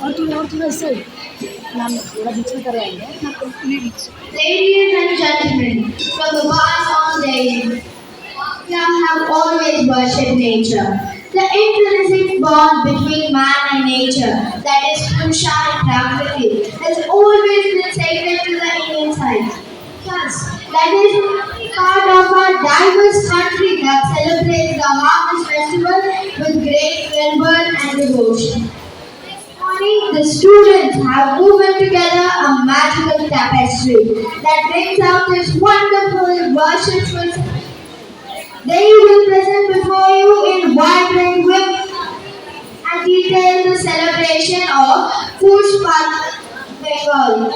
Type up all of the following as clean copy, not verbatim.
और थोड़ा ऐसे नाम थोड़ा बीच में करवाएंगे ना company beach. Ladies and gentlemen, from the bygone days, Islam have always worshipped nature. The intrinsic bond between man and nature, that is Purusha and Prakriti, has always been sacred to the Indian side. Thus, that is part of our diverse country that celebrates the harvest festival with great fervor and devotion. Morning, the students have woven together a magical tapestry that brings out this wonderful worshipful. They will present before you in vibrant whip and detail the celebration of Pushpa Bengal.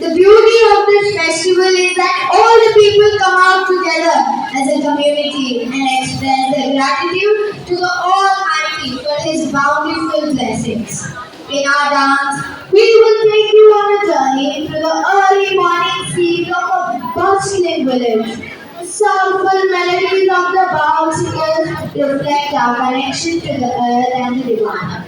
The beauty of this festival is that all the people come out together as a community and express their gratitude to the Almighty for His bountiful blessings. In our dance, we will take you on a journey into the early morning scenes of a bustling village. The soulful melodies of the bowl singers reflect our connection to the earth and the divine.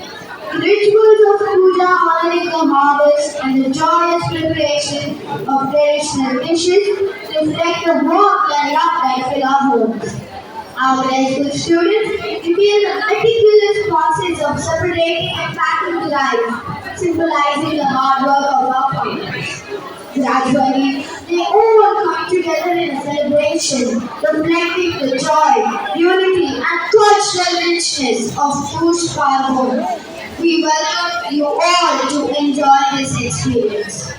The rituals of puja honoring the harvest and the joyous preparation of traditional dishes reflect the warmth and love that fill our homes. Our grade school students reveal the meticulous process of separating and packing the rice, symbolizing the hard work of our farmers. Gradually, they all come together in a celebration, reflecting the joy, unity, and cultural richness of Push Parvo. We welcome you all to enjoy this experience.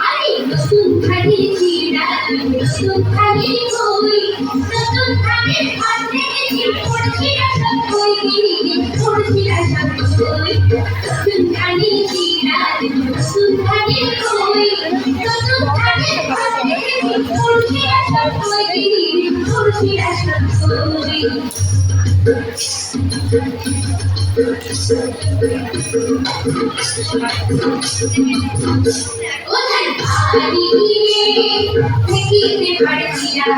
আরে নতুন খালি চিড়া নতুন খালি কই নতুন খালি পাতে কি পড়ছি সব কই পড়ছি সব কই নতুন খালি চিড়া নতুন খালি কই নতুন খালি পাতে কি পড়ছি সব কই পড়ছি সব কই কোথায় পারি দেখিতে পারছিনা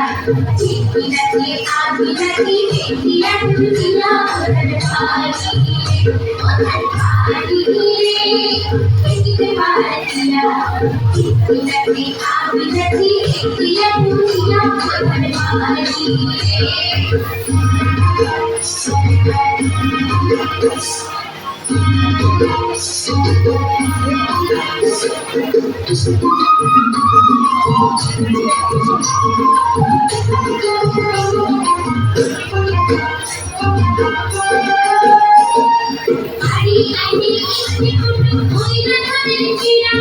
ঠিকই নাকি আমি নাকি দেখিয়া তুলিয়া কোথায় পারি দেখিতে পারছিনা ঠিকই নাকি আমি নাকি দেখিয়া তুলিয়া পারি আরে আরে ওই না ধরে চিরা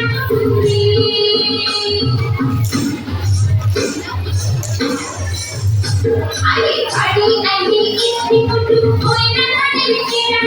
আরে আরে আরে ওই না ধরে চিরা